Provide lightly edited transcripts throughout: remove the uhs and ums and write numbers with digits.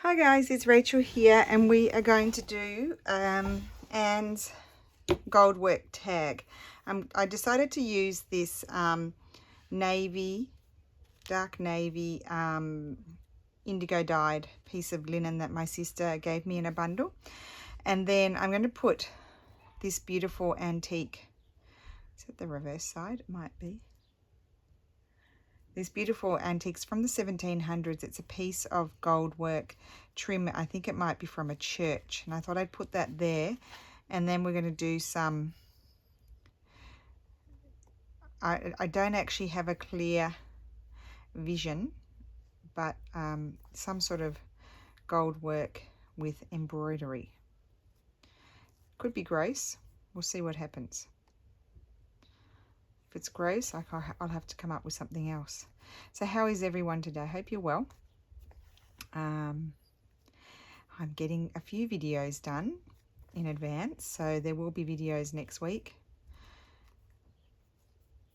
Hi guys, it's Rachel here, and we are going to do Anne's gold work tag. I decided to use this navy, dark navy, indigo dyed piece of linen that my sister gave me in a bundle. And then I'm going to put this beautiful antique, is it the reverse side? It might be. These beautiful antiques from the 1700s. It's a piece of gold work trim. I think it might be from a church. And I thought I'd put that there. And then we're going to do some... I don't actually have a clear vision, but some sort of gold work with embroidery. Could be gross. We'll see what happens. If it's gross, I'll have to come up with something else. So how is everyone today? I hope you're well. I'm getting a few videos done in advance, so there will be videos next week.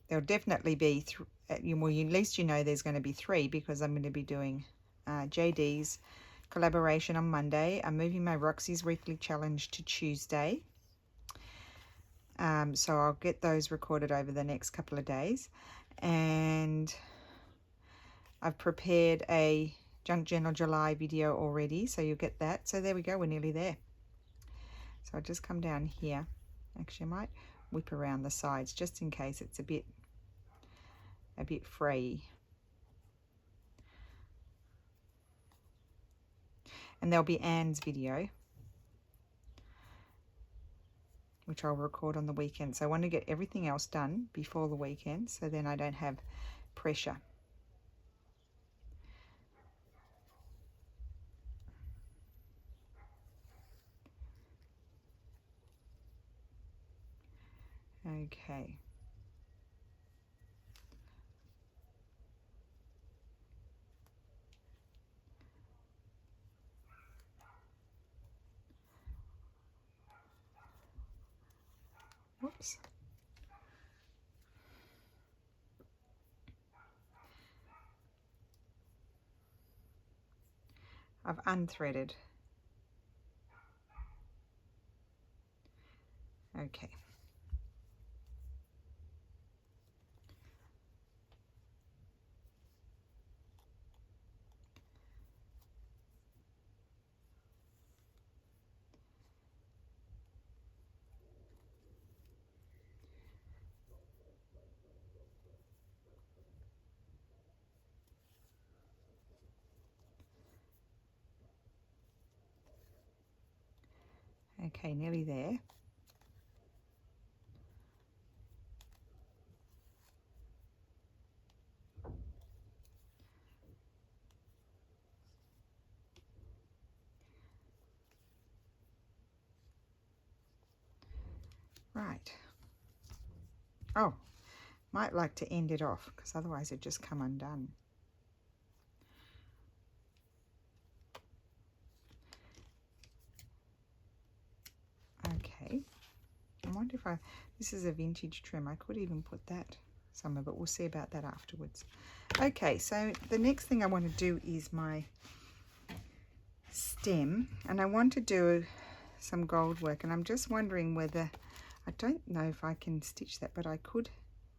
There'll definitely be, well, at least you know there's going to be 3, because I'm going to be doing JD's collaboration on Monday. I'm moving my Roxy's weekly challenge to Tuesday. So I'll get those recorded over the next couple of days. And I've prepared a Junk Journal July video already, so you'll get that. So there we go, we're nearly there. So I'll just come down here. Actually, I might whip around the sides just in case it's a bit free. And there'll be Anne's video, which I'll record on the weekend. So I want to get everything else done before the weekend, so then I don't have pressure. Okay. Whoops. I've unthreaded. Okay. Okay, nearly there. Right. Oh, might like to end it off, because otherwise it'd just come undone. Okay. I wonder if this is a vintage trim. I could even put that somewhere, but we'll see about that afterwards. Okay, so the next thing I want to do is my stem, and I want to do some gold work, and I'm just wondering whether, I don't know if I can stitch that, but I could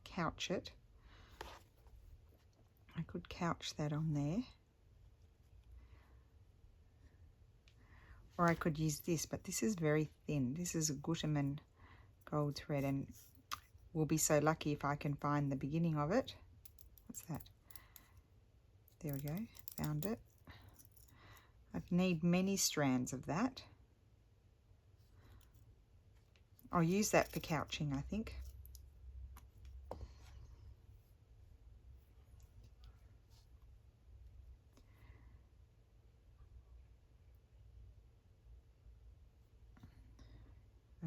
couch it. I could couch that on there, or I could use this, but this is very thin. This is a Gutermann gold thread, and we'll be so lucky if I can find the beginning of it. What's that? There we go, found it. I'd need many strands of that. I'll use that for couching, I think.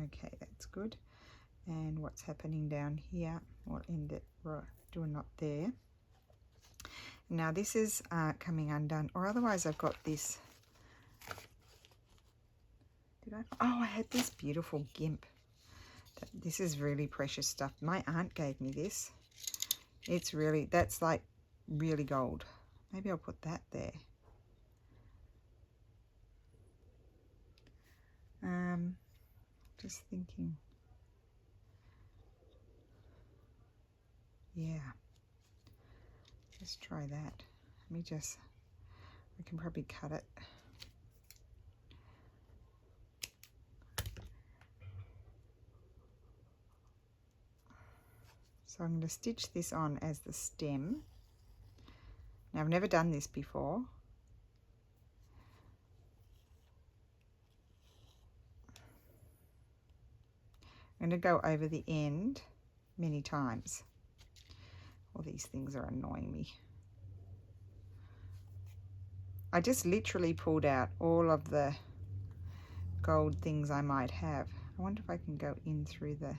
Okay, that's good. And what's happening down here? We'll end it right, do a knot there. Now this is coming undone, or otherwise I've got this. Oh, I had this beautiful gimp. This is really precious stuff. My aunt gave me this. It's really, that's like really gold. Maybe I'll put that there. Just thinking. Yeah. Let's try that. Let me just, I can probably cut it. So I'm going to stitch this on as the stem. Now I've never done this before. I'm going to go over the end many times. All these things are annoying me. I just literally pulled out all of the gold things I might have. I wonder if I can go in through the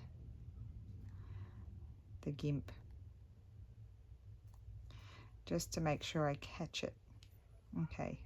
gimp, just to make sure I catch it. Okay.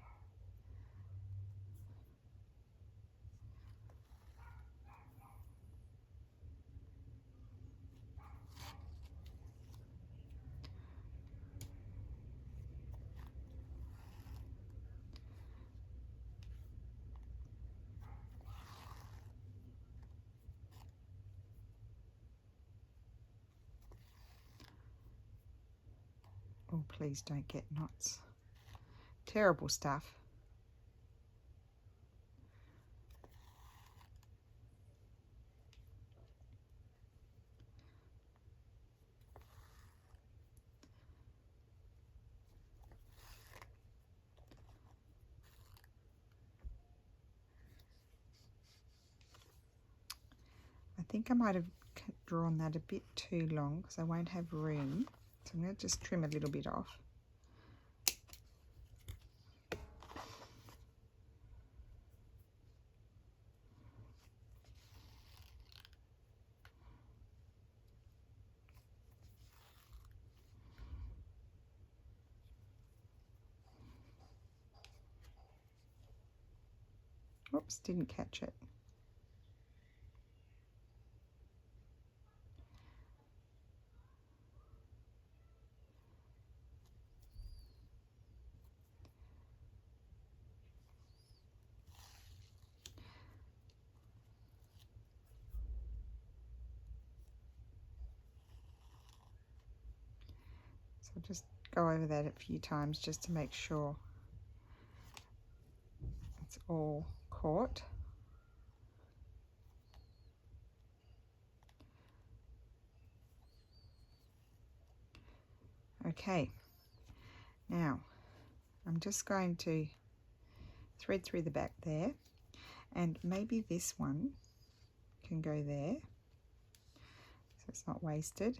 Oh, please don't get knots. Terrible stuff. I think I might have drawn that a bit too long because I won't have room. So I'm going to just trim a little bit off. Oops, didn't catch it. So I'll just go over that a few times just to make sure it's all caught. Okay, now I'm just going to thread through the back there, and maybe this one can go there so it's not wasted.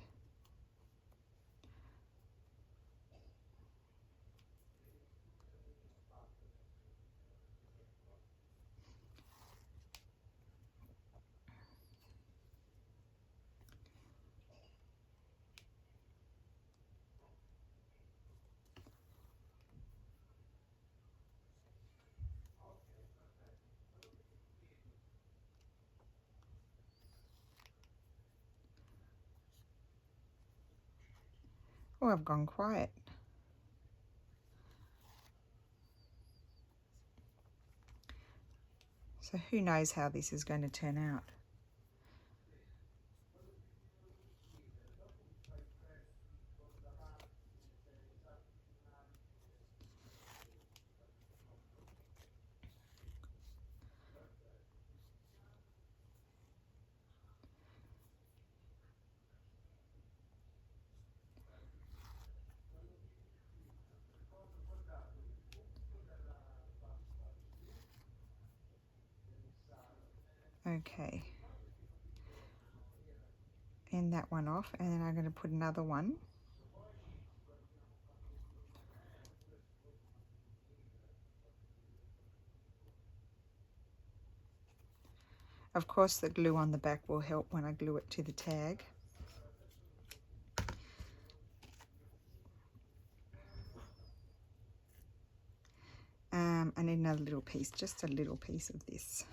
Oh, I've gone quiet. So who knows how this is going to turn out. Okay, end that one off, and then I'm going to put another one. Of course, the glue on the back will help when I glue it to the tag. I need another little piece, just a little piece of this.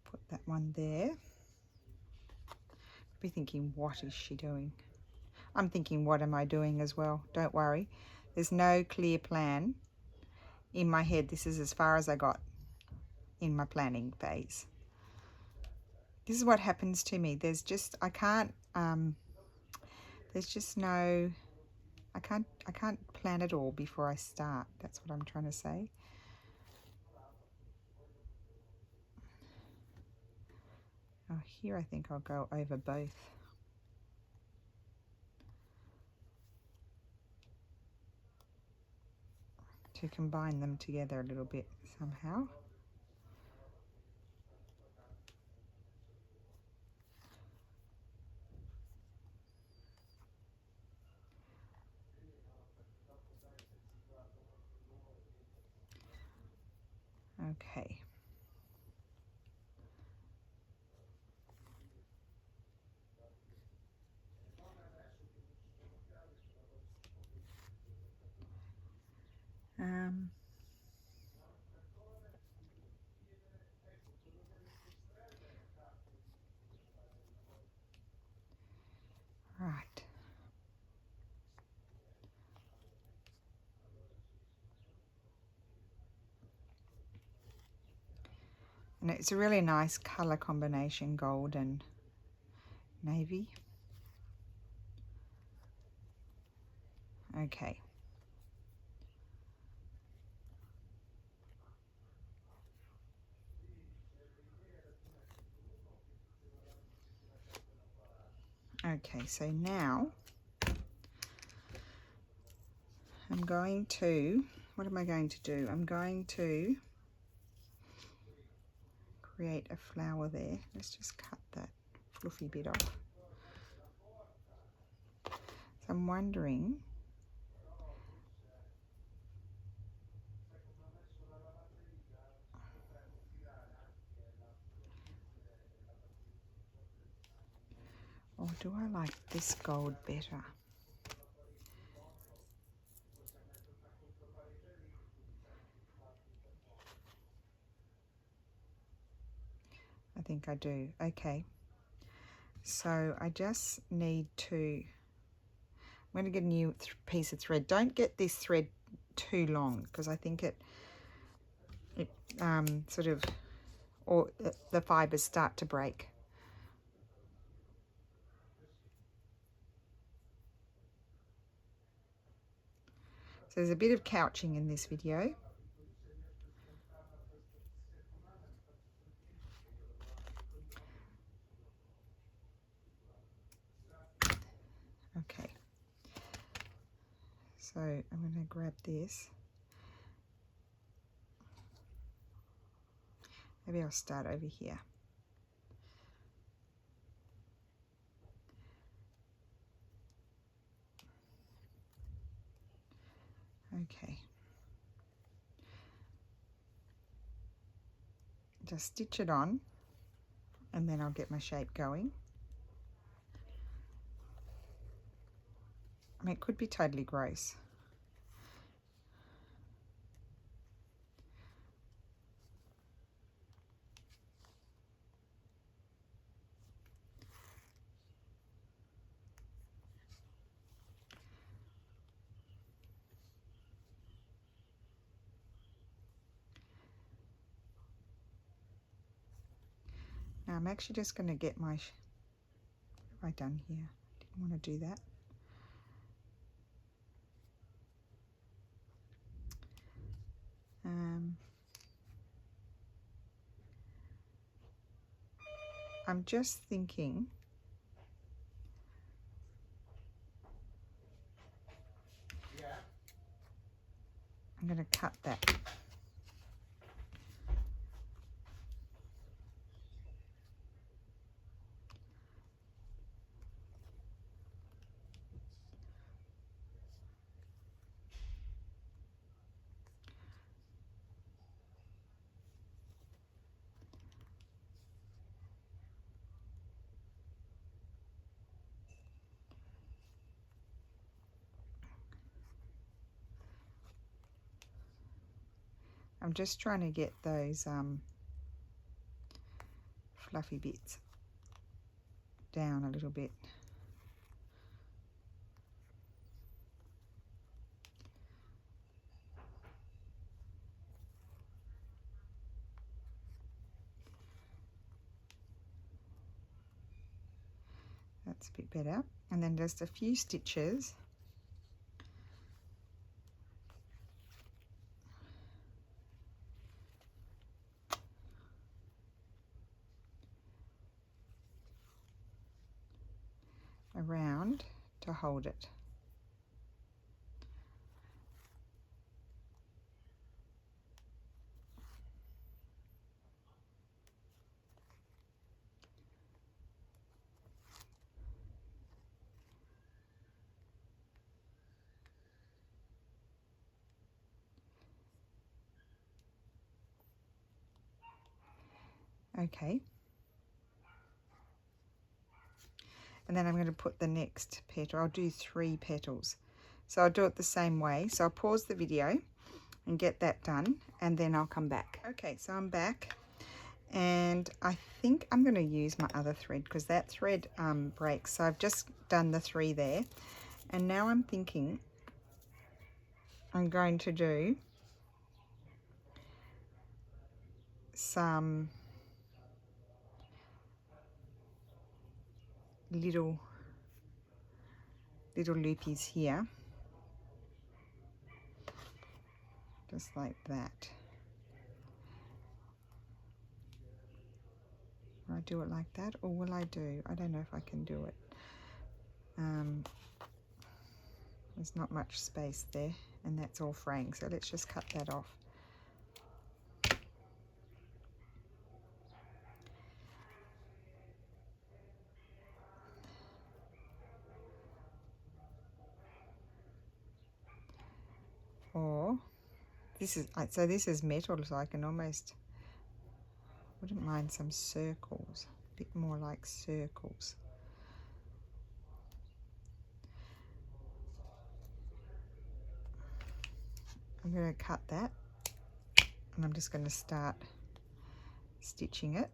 Put that one there. Be thinking, what is she doing? I'm thinking, what am I doing as well? Don't worry. There's no clear plan in my head. This is as far as I got in my planning phase. This is what happens to me. There's just, I can't, there's just no, I can't plan it all before I start. That's what I'm trying to say. Oh, here I think I'll go over both. To combine them together a little bit somehow. Okay. Right. And it's a really nice color combination, gold and navy. Okay. Okay, so now I'm going to, what am I going to do? I'm going to create a flower there. Let's just cut that fluffy bit off. So I'm wondering, or do I like this gold better? I think I do. Okay. So I just need to, I'm going to get a new piece of thread. Don't get this thread too long because I think it sort of, or the fibers start to break. So there's a bit of couching in this video. Okay. So I'm going to grab this. Maybe I'll start over here. Okay. Just stitch it on and then I'll get my shape going. I mean, it could be totally gross. Now I'm actually just going to get my, what have I done here? Didn't want to do that. I'm just thinking I'm going to cut that. I'm just trying to get those fluffy bits down a little bit. That's a bit better. And then just a few stitches around to hold it. Okay. And then I'm going to put the next petal. I'll do 3 petals. So I'll do it the same way. So I'll pause the video and get that done, and then I'll come back. Okay, so I'm back, and I think I'm going to use my other thread because that thread breaks. So I've just done the 3 there, and now I'm thinking I'm going to do some little loopies here, just like that. Will I do it like that, or will I do, I don't know if I can do it. There's not much space there, and that's all fraying, so let's just cut that off. Or this is, so this is metal, so I can almost, wouldn't mind some circles, a bit more like circles. I'm going to cut that, and I'm just going to start stitching it.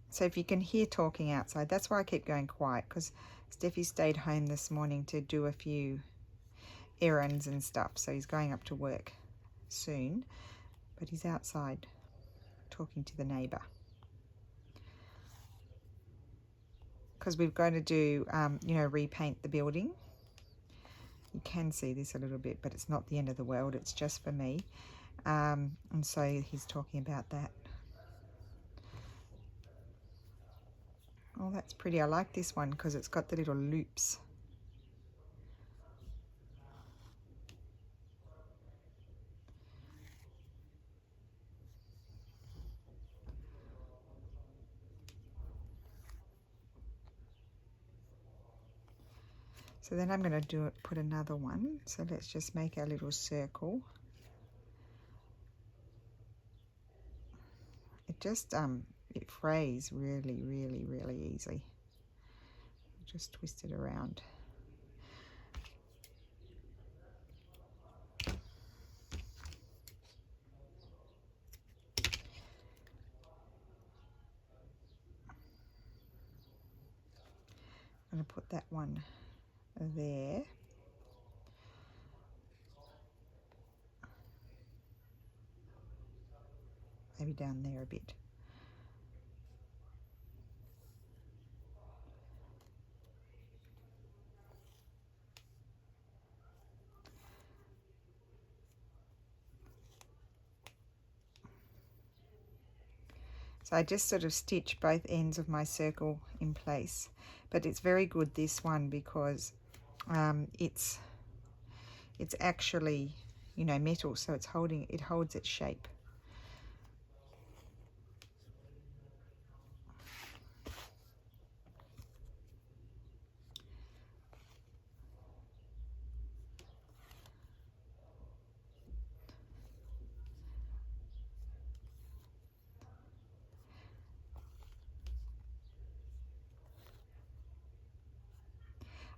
So if you can hear talking outside, that's why I keep going quiet, because Steffi stayed home this morning to do a few errands and stuff, so he's going up to work soon, but he's outside talking to the neighbour. Because we're going to do, you know, repaint the building. You can see this a little bit, but it's not the end of the world, it's just for me. And so he's talking about that. Oh, that's pretty. I like this one because it's got the little loops. So then I'm going to put another one. So let's just make our little circle. It just, it frays really, really, really easy. Just twist it around. I'm going to put that one there. Maybe down there a bit. So I just sort of stitch both ends of my circle in place, but it's very good, this one, because it's actually, you know, metal, so it holds its shape.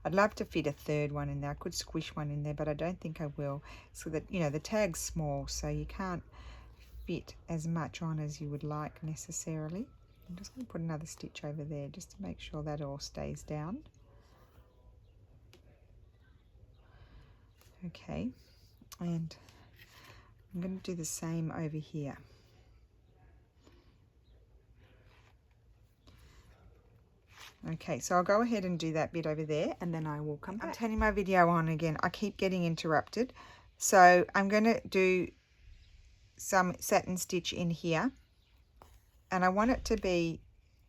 I'd love to fit a third one in there. I could squish one in there, but I don't think I will. So that, you know, the tag's small, so you can't fit as much on as you would like necessarily. I'm just going to put another stitch over there just to make sure that all stays down. Okay, and I'm going to do the same over here. Okay, so I'll go ahead and do that bit over there, and then I will come back. I'm turning my video on again. I keep getting interrupted. So I'm going to do some satin stitch in here, and I want it to be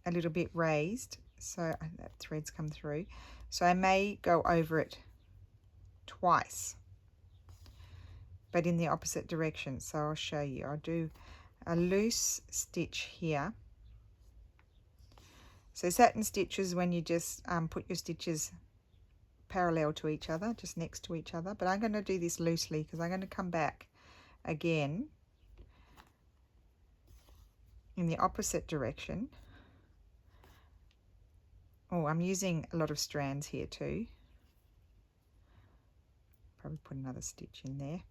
a little bit raised, so that thread's come through. So I may go over it twice, but in the opposite direction. So I'll show you. I'll do a loose stitch here. So satin stitches when you just put your stitches parallel to each other, just next to each other. But I'm going to do this loosely because I'm going to come back again in the opposite direction. Oh, I'm using a lot of strands here too. Probably put another stitch in there.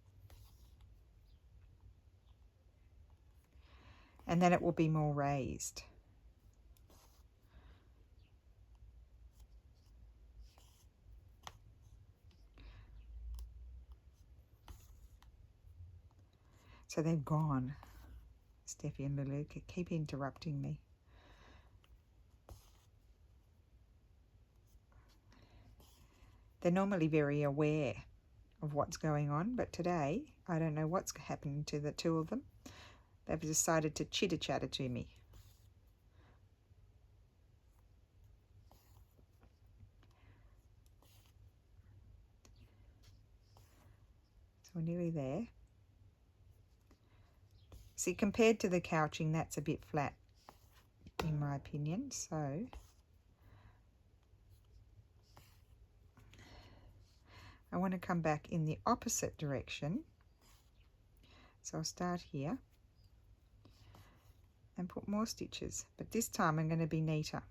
And then it will be more raised. So they've gone. Steffi and Lulu keep interrupting me. They're normally very aware of what's going on, but today I don't know what's happened to the two of them. They've decided to chitter-chatter to me. So we're nearly there. See, compared to the couching, that's a bit flat, in my opinion. So I want to come back in the opposite direction. So I'll start here and put more stitches, but this time I'm going to be neater.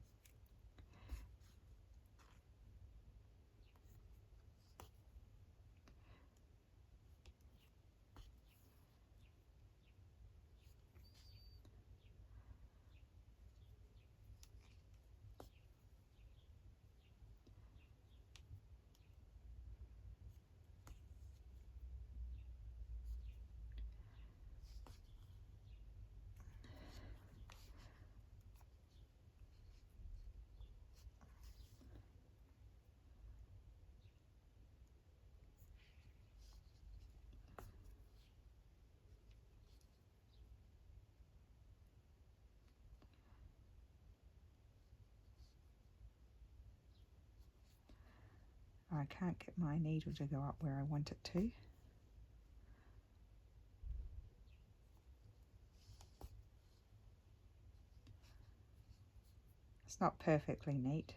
I can't get my needle to go up where I want it to. It's not perfectly neat.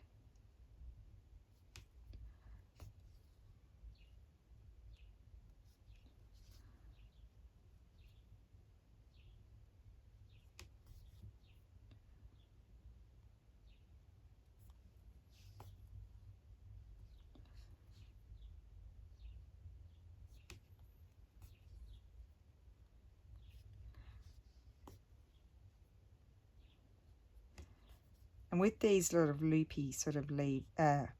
And with these sort of loopy sort of leaf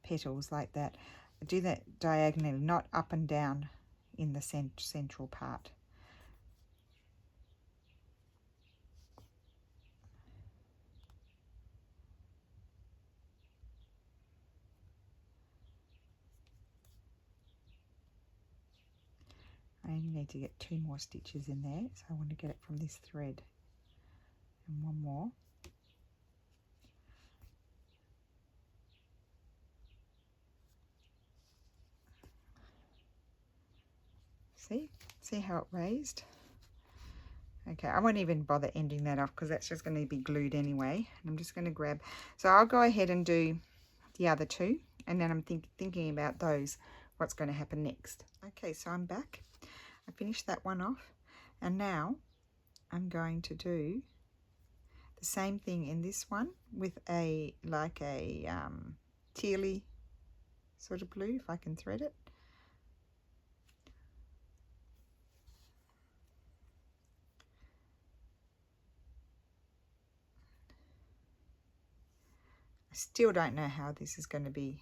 petals like that, I do that diagonally, not up and down in the central part. I only need to get 2 more stitches in there, so I want to get it from this thread. And 1 more. See how it raised? Okay, I won't even bother ending that off because that's just going to be glued anyway. I'm just going to grab, so I'll go ahead and do the other 2, and then I'm thinking about those, what's going to happen next. Okay, so I'm back. I finished that one off, and now I'm going to do the same thing in this one with a tealy sort of blue, if I can thread it. I still don't know how this is going to be,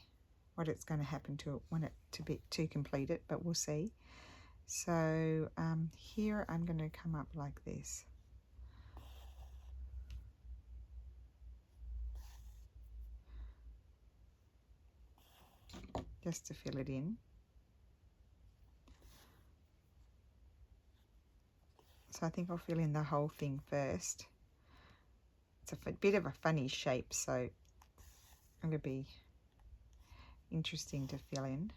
what it's going to happen to it when to complete it, but we'll see. So here I'm going to come up like this. Just to fill it in. So I think I'll fill in the whole thing first. It's a bit of a funny shape, so it'll be interesting to fill in.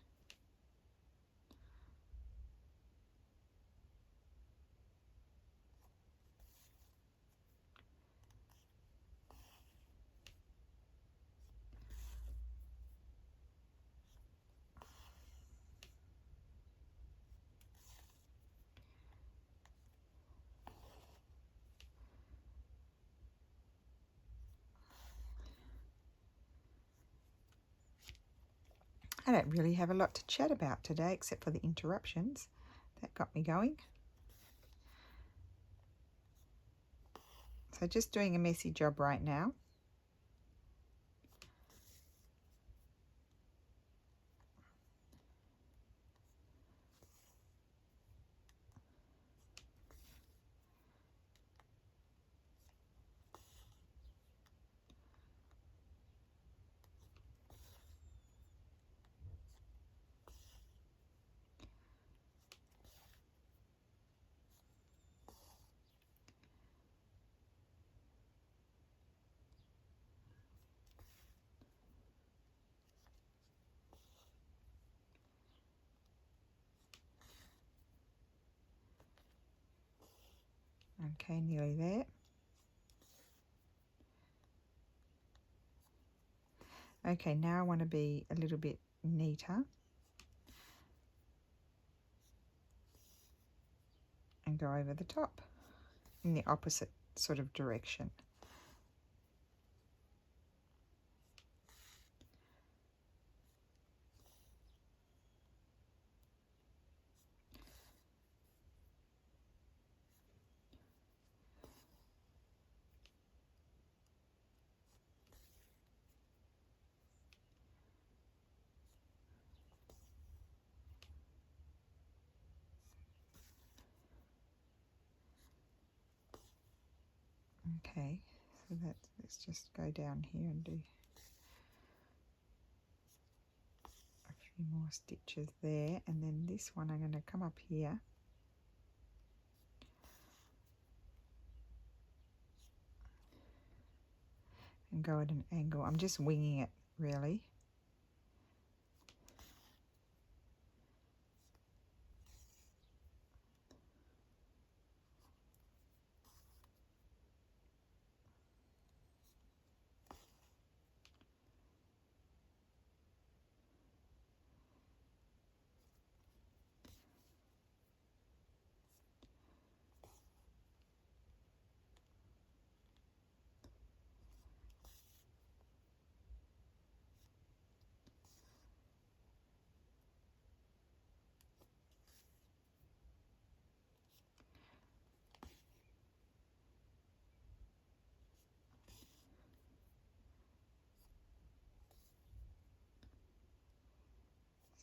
I don't really have a lot to chat about today except for the interruptions. That got me going. So just doing a messy job right now. Okay, nearly there. Okay, now I want to be a little bit neater and go over the top in the opposite sort of direction. Okay, so let's just go down here and do a few more stitches there, and then this one I'm going to come up here and go at an angle. I'm just winging it really.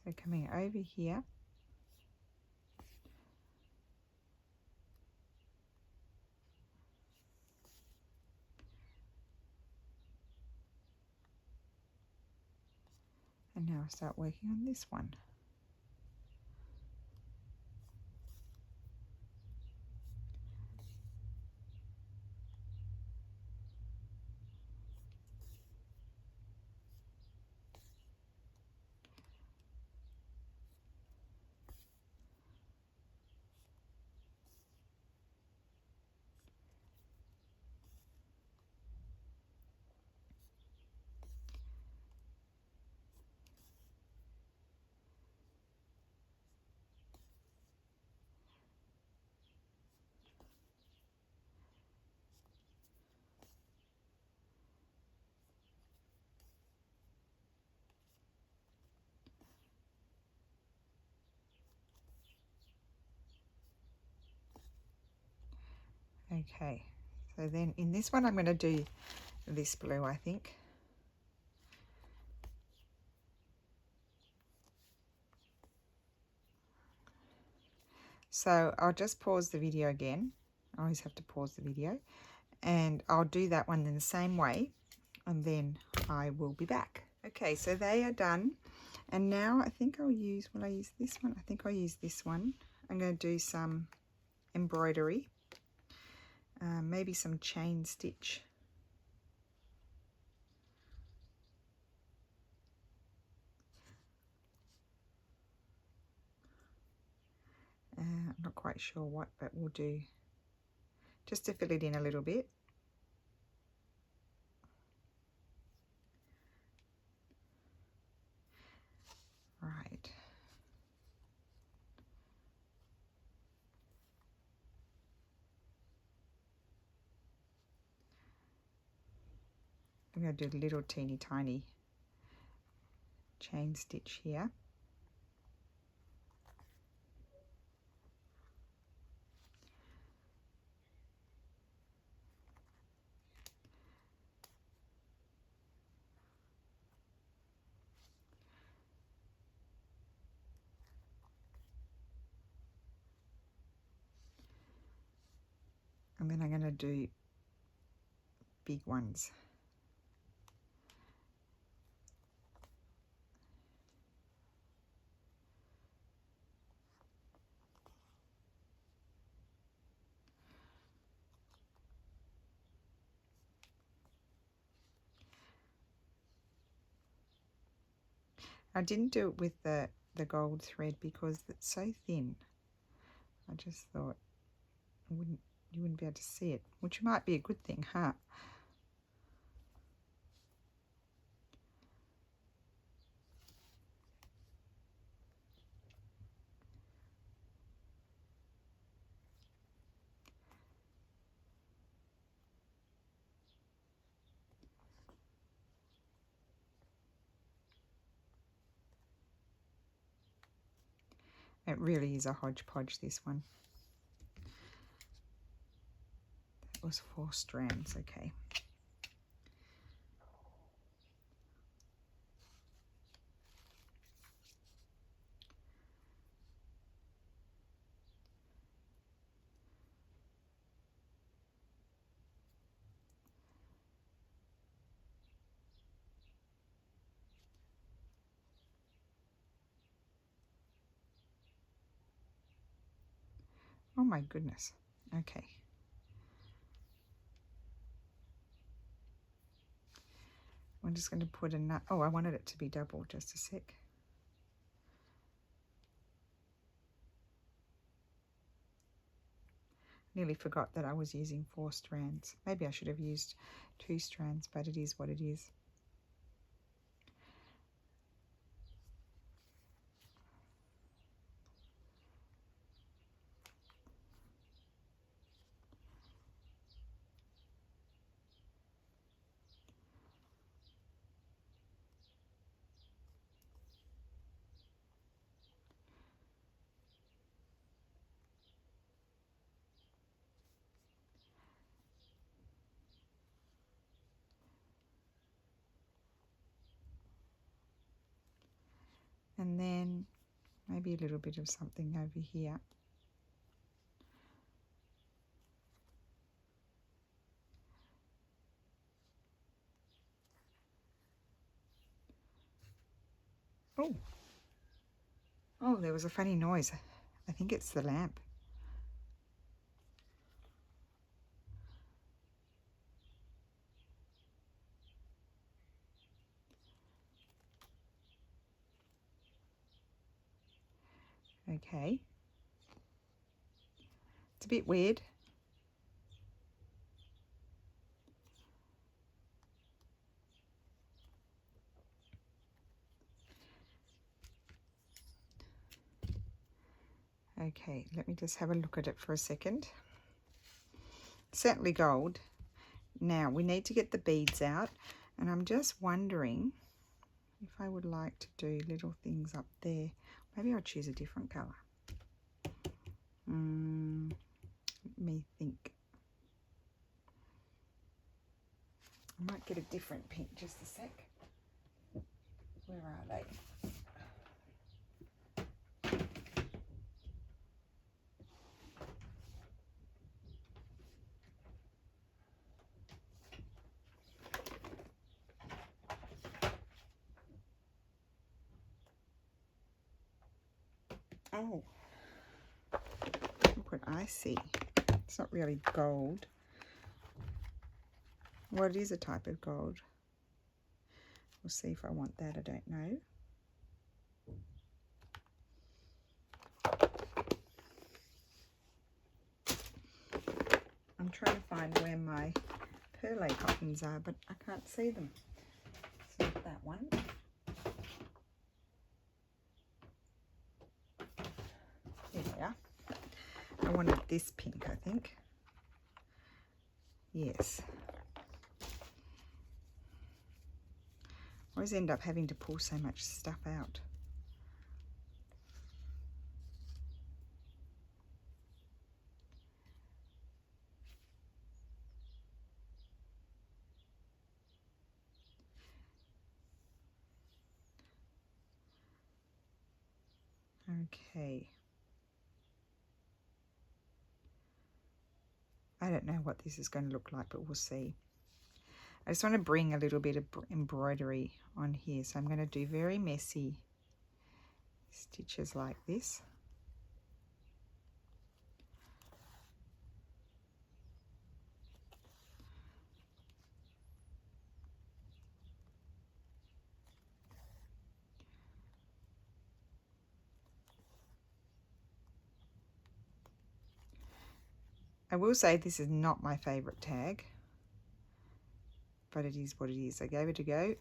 So coming over here, and now I start working on this one. Okay, so then in this one I'm going to do this blue, I think. So I'll just pause the video again. I always have to pause the video, and I'll do that one in the same way, and then I will be back. Okay, so they are done, and now I think I'll use, will I use this one? I think I'll use this one. I'm going to do some embroidery, maybe some chain stitch. I'm not quite sure what, but we'll do just to fill it in a little bit. Right. I'm going to do a little teeny tiny chain stitch here. And then I'm going to do big ones. I didn't do it with the gold thread because it's so thin. I just thought you wouldn't be able to see it, which might be a good thing, huh? It really is a hodgepodge, this one. That was 4 strands, okay. Oh my goodness. Okay. I'm just going to put a nut. Oh, I wanted it to be double, just a sec. Nearly forgot that I was using 4 strands. Maybe I should have used 2 strands, but it is what it is. And then maybe a little bit of something over here. Oh, oh, there was a funny noise. I think it's the lamp. Okay. It's a bit weird. Okay, let me just have a look at it for a second. Certainly gold. Now we need to get the beads out, and I'm just wondering if I would like to do little things up there. Maybe I'll choose a different colour. Let me think. I might get a different pink, just a sec. Where are they? Oh, look what I see. It's not really gold. Well, it is a type of gold. We'll see if I want that, I don't know. I'm trying to find where my perle cottons are, but I can't see them. It's not that one. Here they are. I wanted this pink, I think. Yes. I always end up having to pull so much stuff out. Okay. I don't know what this is going to look like, but we'll see. I just want to bring a little bit of embroidery on here. So I'm going to do very messy stitches like this. I will say this is not my favourite tag, but it is what it is. I gave it a go.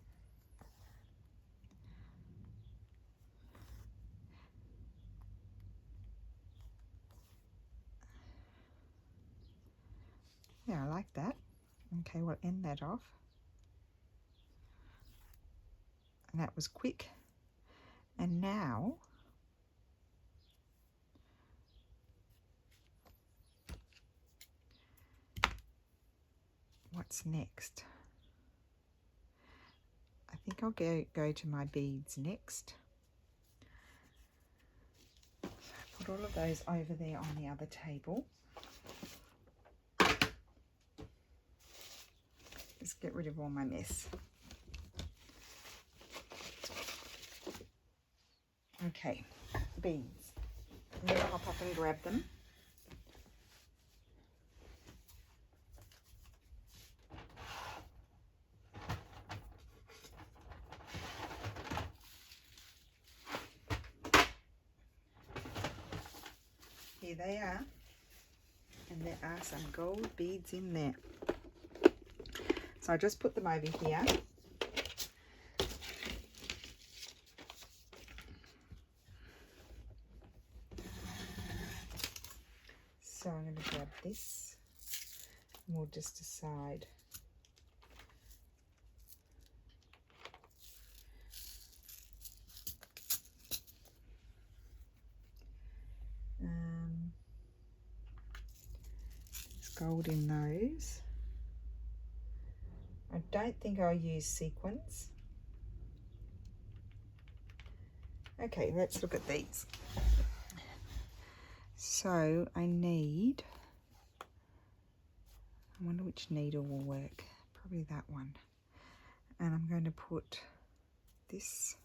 Yeah, I like that. Okay, we'll end that off. And that was quick. And now what's next? I think I'll go to my beads next. So put all of those over there on the other table. Just get rid of all my mess. Okay, beads. I'm going to hop up and grab them. Here they are, and there are some gold beads in there. So I just put them over here. So I'm going to grab this, and we'll just decide. There's gold in those. I don't think I'll use sequins. Okay, let's look at these. So I wonder which needle will work. Probably that one. And I'm going to put this.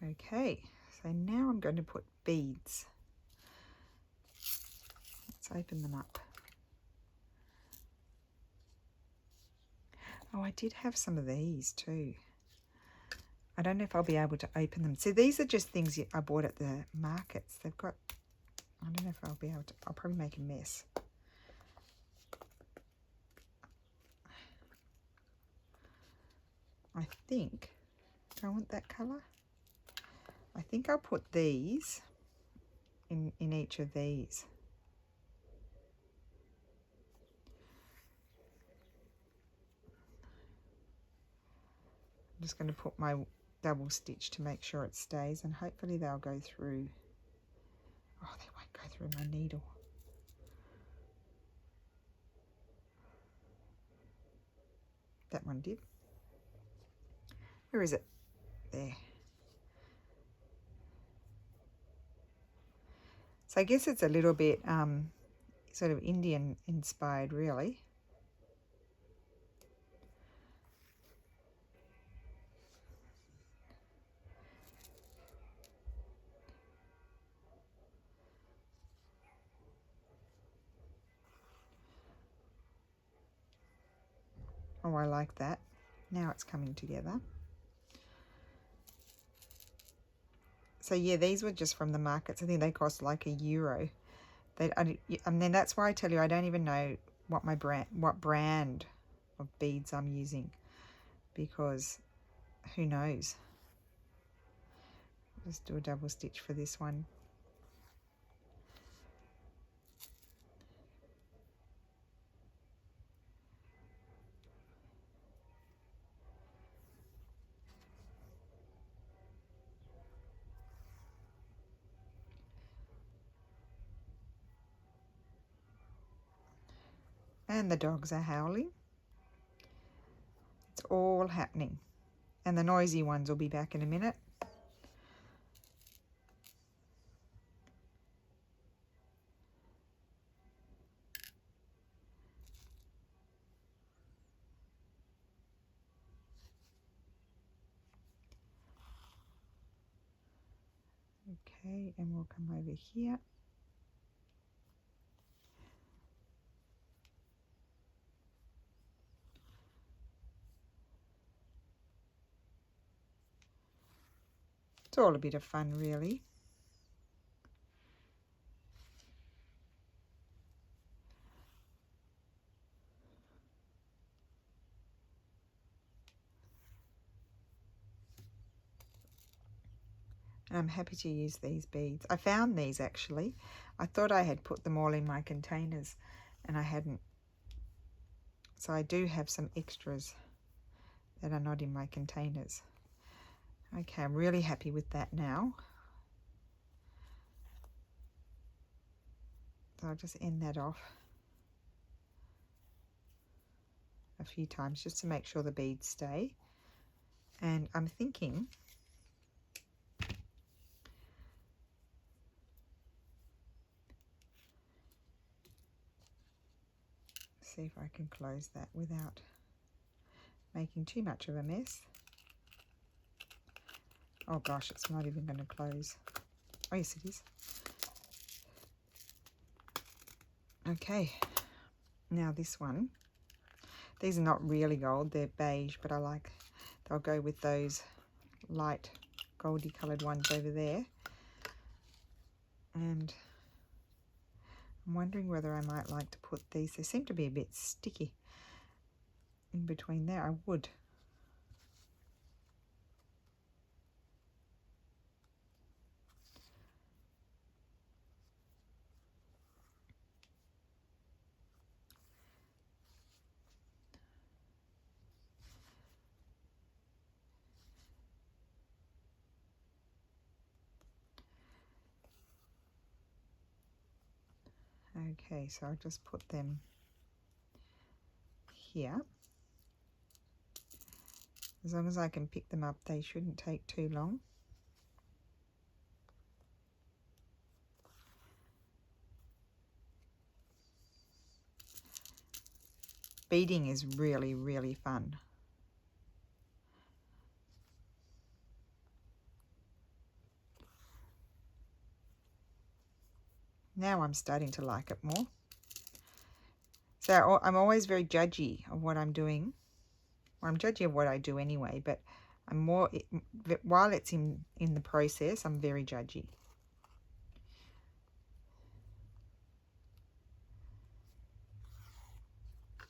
Okay, so now I'm going to put beads. Let's open them up. Oh, I did have some of these too. I don't know if I'll be able to open them. So these are just things I bought at the markets. They've got, I don't know if I'll be able to, I'll probably make a mess. I think, do I want that colour? I think I'll put these in each of these. I'm just going to put my double stitch to make sure it stays, and hopefully they'll go through. Oh, they won't go through my needle. That one did. Where is it? There. So I guess it's a little bit sort of Indian inspired, really. Oh, I like that. Now it's coming together. So yeah, these were just from the markets. I think they cost like €1. And then that's why I tell you I don't even know what brand of beads I'm using, because who knows. Just do a double stitch for this one. And the dogs are howling. It's all happening. And the noisy ones will be back in a minute. Okay, and we'll come over here. It's all a bit of fun, really. And I'm happy to use these beads. I found these actually. I thought I had put them all in my containers and I hadn't. So I do have some extras that are not in my containers. Okay, I'm really happy with that now. So I'll just end that off a few times just to make sure the beads stay. And I'm thinking see if I can close that without making too much of a mess. Oh gosh, it's not even going to close. Oh yes, it is. Okay, now this one. These are not really gold, they're beige, but I like, they'll go with those light goldy coloured ones over there. And I'm wondering whether I might like to put these, they seem to be a bit sticky in between there. I would. Okay, so I'll just put them here. As long as I can pick them up, they shouldn't take too long. Beading is really, really fun. Now I'm starting to like it more. So I'm always very judgy of what I'm doing. Well, I'm judgy of what I do anyway, but I'm more, while it's in the process, I'm very judgy.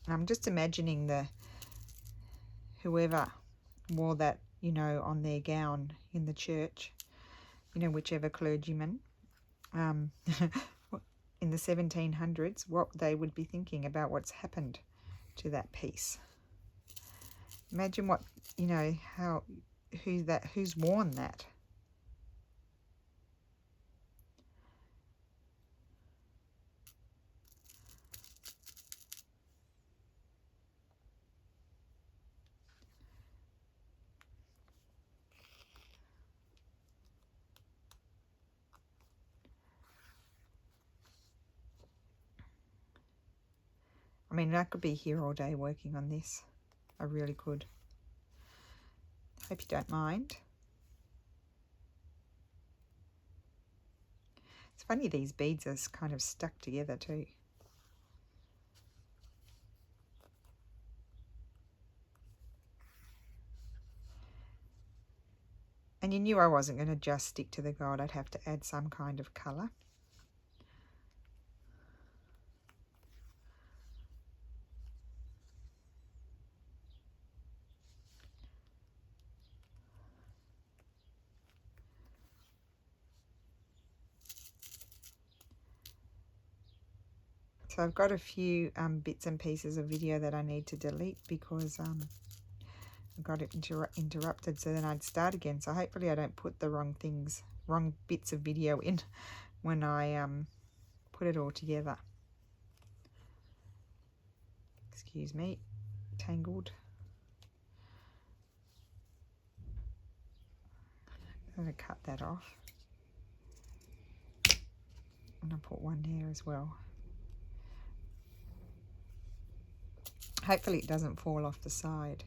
And I'm just imagining whoever wore that, you know, on their gown in the church, you know, whichever clergyman, in the 1700s, what they would be thinking about what's happened to that piece. Imagine what, you know, who's worn that. I mean, I could be here all day working on this. I really could. Hope you don't mind. It's funny, these beads are kind of stuck together too. And you knew I wasn't going to just stick to the gold. I'd have to add some kind of colour. So I've got a few bits and pieces of video that I need to delete because I got it interrupted, so then I'd start again. So hopefully I don't put the wrong bits of video in when I put it all together. Excuse me, tangled. I'm going to cut that off. And I'll put one there as well. Hopefully it doesn't fall off the side.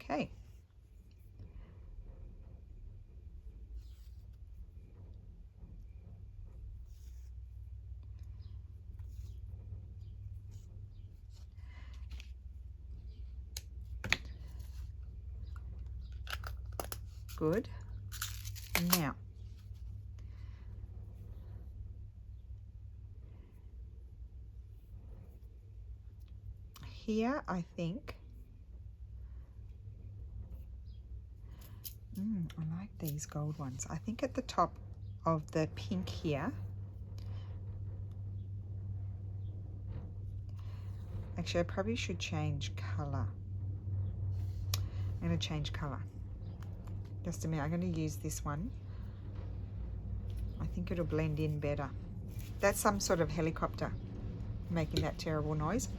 Okay. Good. Now, here I think, I like these gold ones. I think at the top of the pink here, actually I probably should change colour. I'm going to change colour. Just a minute, I'm going to use this one. I think it'll blend in better. That's some sort of helicopter making that terrible noise.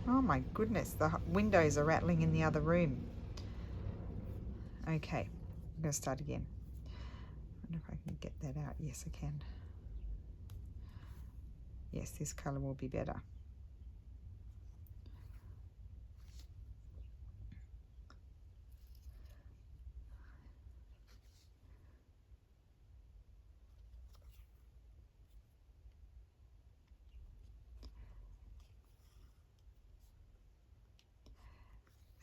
Oh my goodness, the windows are rattling in the other room. Okay, I'm going to start again. I wonder if I can get that out. Yes, I can. Yes, this colour will be better.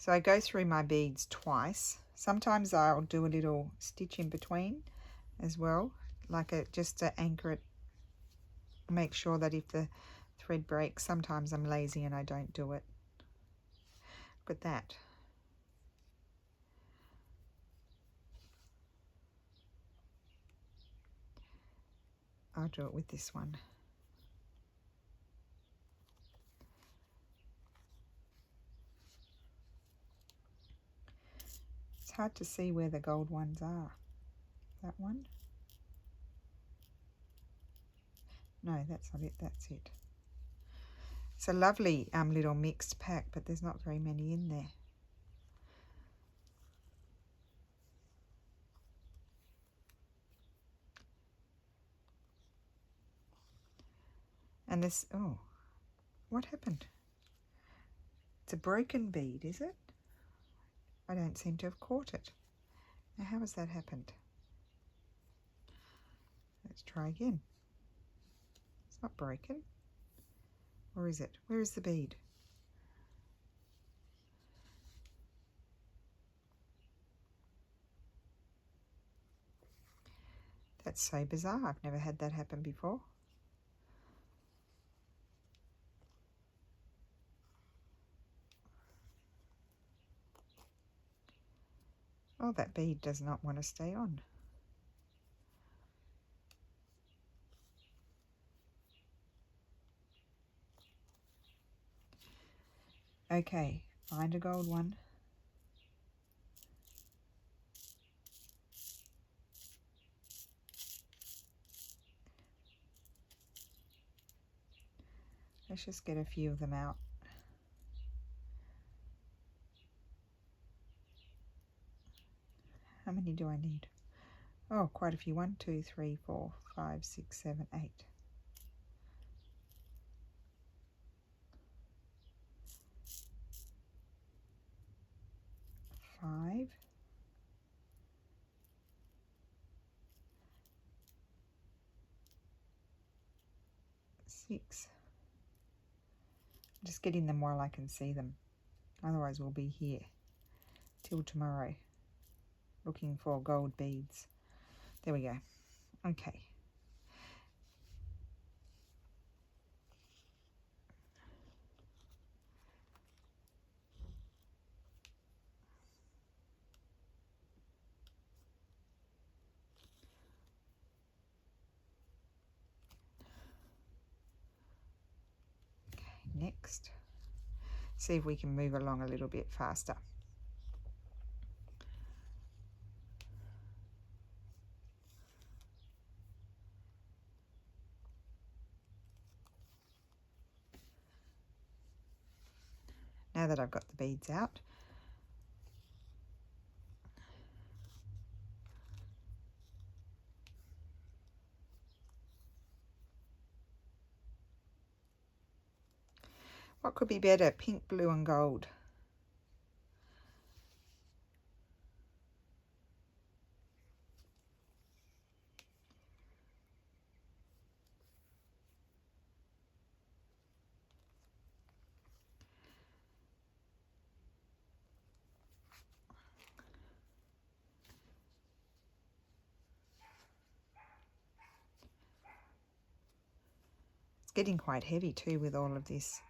So I go through my beads twice. Sometimes I'll do a little stitch in between as well, like just to anchor it, make sure that if the thread breaks, sometimes I'm lazy and I don't do it. Look at that. I'll do it with this one. It's hard to see where the gold ones are. That one? No, that's not it, that's it. It's a lovely little mixed pack, but there's not very many in there. And this, oh, what happened? It's a broken bead, is it? I don't seem to have caught it. Now, how has that happened? Let's try again. It's not broken. Or is it? Where is the bead? That's so bizarre. I've never had that happen before. Oh, that bead does not want to stay on. Okay, find a gold one. Let's just get a few of them out. many do I need? Oh, quite a few. 1, 2, 3, 4, 5, 6, 7, 8. 5. 6. Just getting them while I can see them. Otherwise we'll be here till tomorrow looking for gold beads. There we go. Okay. Next, see if we can move along a little bit faster. Now that I've got the beads out, what could be better? Pink, blue and gold. It's getting quite heavy too with all of this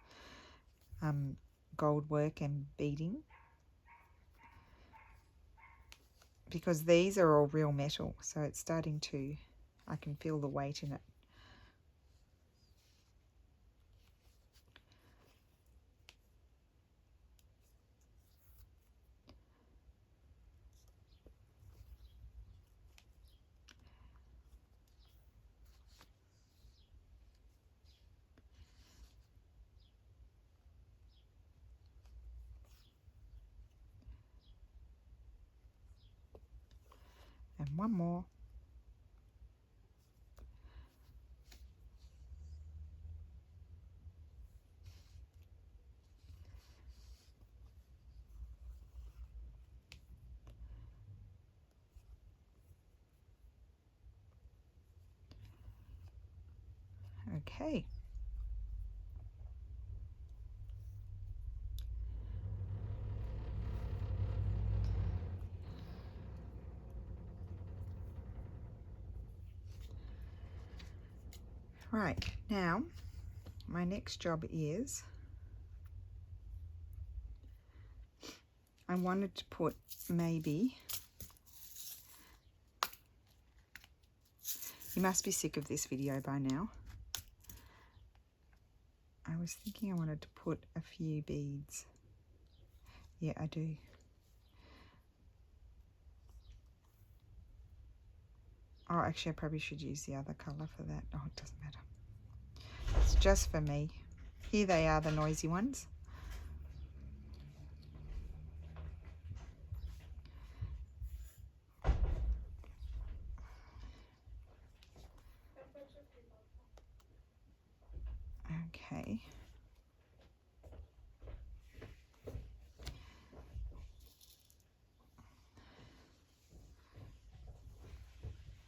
gold work and beading, because these are all real metal, so it's starting to, I can feel the weight in it. And one more. Okay. Right, now my next job is, I wanted to put maybe, you must be sick of this video by now. I was thinking I wanted to put a few beads. Yeah, I do. Oh, actually I probably should use the other colour for that. Oh, it doesn't matter. It's just for me. Here they are, the noisy ones. Okay.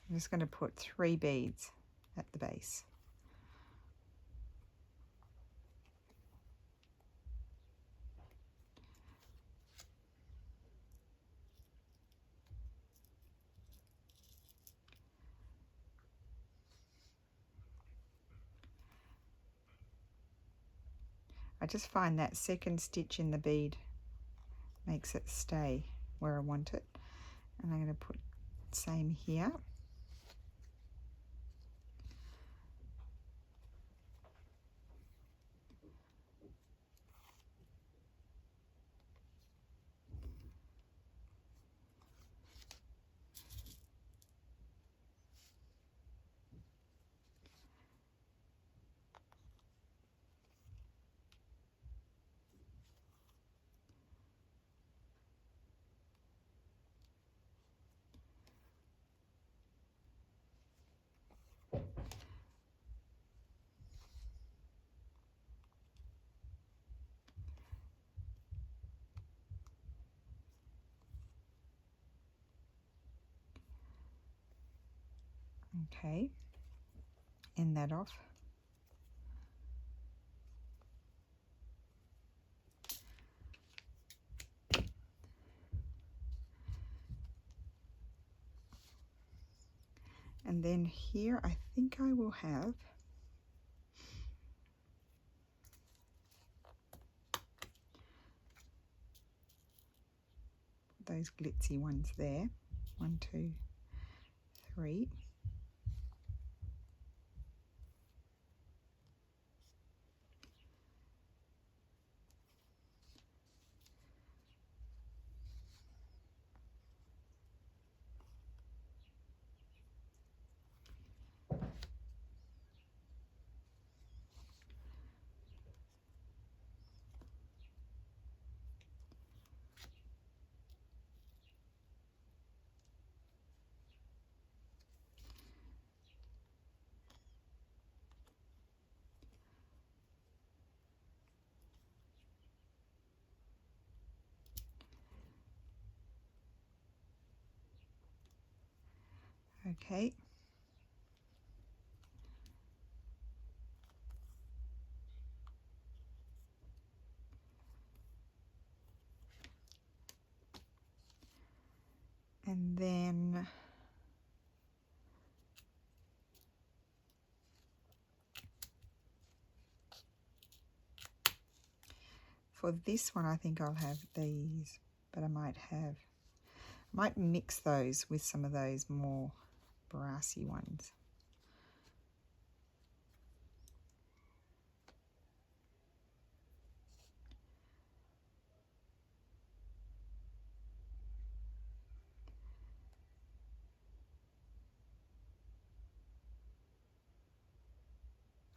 I'm just going to put 3 beads at the base. I just find that second stitch in the bead makes it stay where I want it. And I'm going to put same here. Okay, end that off. And then here I think I will have those glitzy ones there. 1, 2, 3. Okay. And then for this one I think I'll have these, but I might mix those with some of those more brassy ones.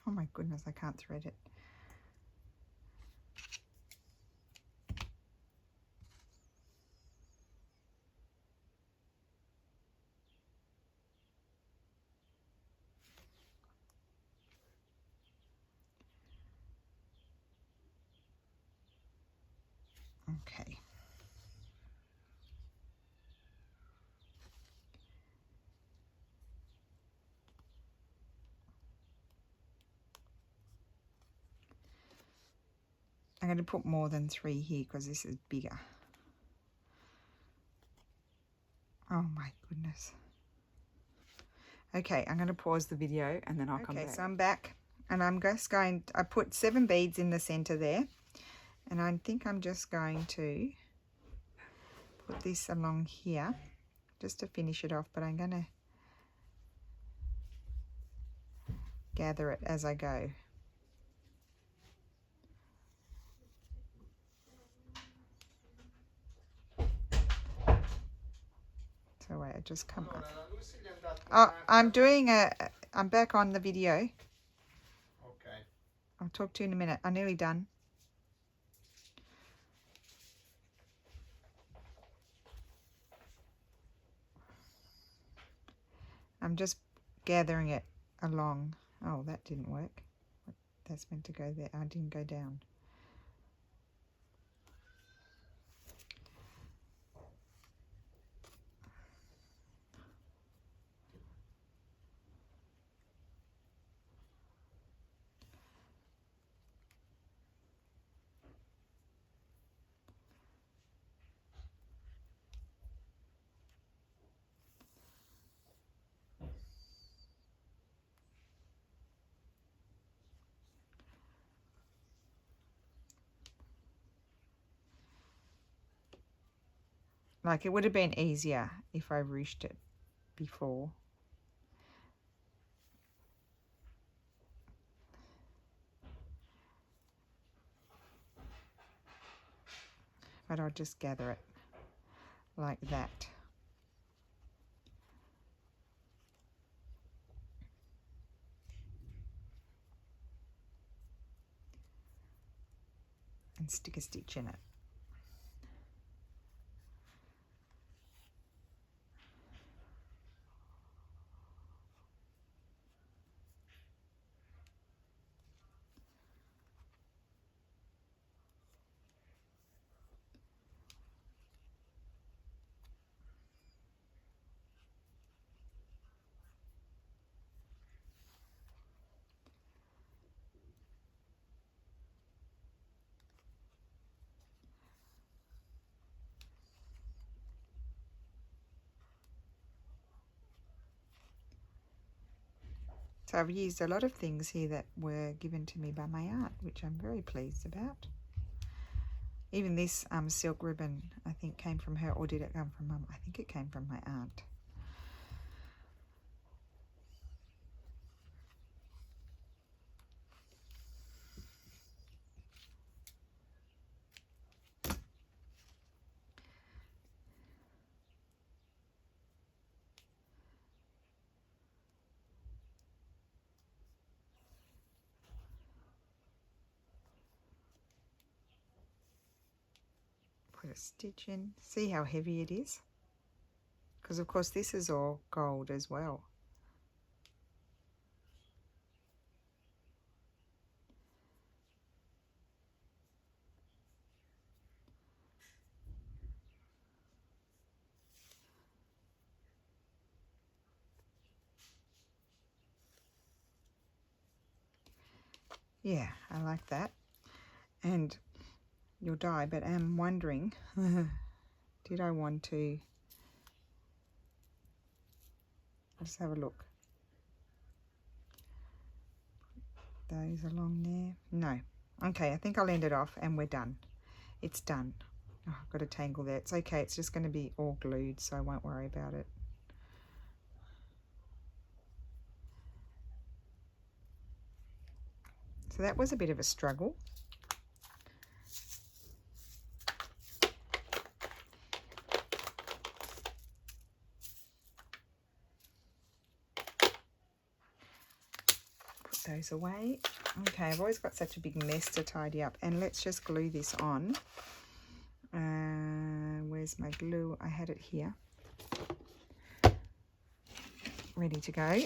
Oh my goodness, I can't thread it. Okay. I'm going to put more than 3 here because this is bigger. Oh my goodness. Okay, I'm going to pause the video and then I'll come back. Okay, so I'm back and I'm just going, I put 7 beads in the center there, and I think I'm just going to put this along here just to finish it off, but I'm going to gather it as I go. So wait, I just come up. Oh, I'm back on the video. Okay. I'll talk to you in a minute. I'm nearly done. I'm just gathering it along. Oh, that didn't work. That's meant to go there. I didn't go down. Like, it would have been easier if I ruched it before. But I'll just gather it like that. And stick a stitch in it. So I've used a lot of things here that were given to me by my aunt, which I'm very pleased about. Even this silk ribbon, I think, came from her, or did it come from Mum? I think it came from my aunt. Put a stitch in. See how heavy it is? Because of course this is all gold as well. Yeah, I like that. And you'll die, but I'm wondering, did I want to, let's have a look. Those along there. No. Okay, I think I'll end it off and we're done. It's done. Oh, I've got a tangle there. It's okay. It's just going to be all glued, so I won't worry about it. So that was a bit of a struggle. Put those away. Okay, I've always got such a big mess to tidy up. And let's just glue this on. Where's my glue? I had it here. Ready to go.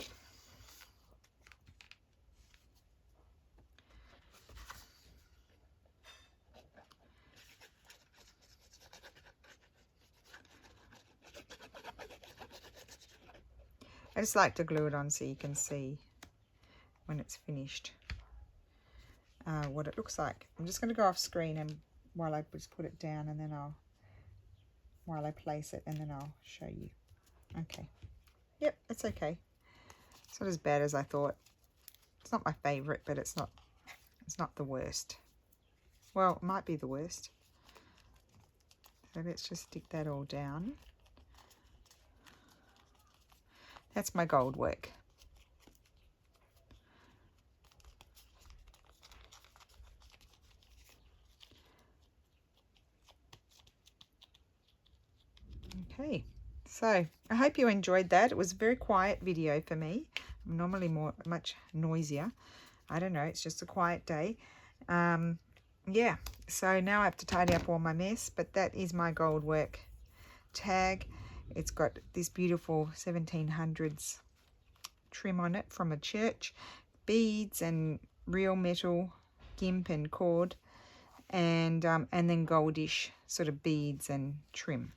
I just like to glue it on so you can see when it's finished what it looks like. I'm just going to go off screen and while I just put it down, and then while I place it, and then I'll show you. Okay. Yep, it's okay. It's not as bad as I thought. It's not my favourite, but it's not the worst. Well, it might be the worst. So let's just stick that all down. That's my gold work. Okay, so I hope you enjoyed that. It was a very quiet video for me. I'm normally much noisier. I don't know, it's just a quiet day. Yeah, so now I have to tidy up all my mess, but that is my gold work tag. It's got this beautiful 1700s trim on it from a church, beads and real metal gimp and cord, and then goldish sort of beads and trim.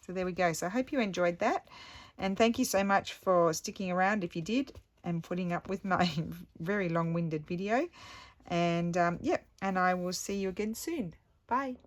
So there we go. So I hope you enjoyed that, and thank you so much for sticking around if you did and putting up with my very long-winded video. And yeah, and I will see you again soon. Bye.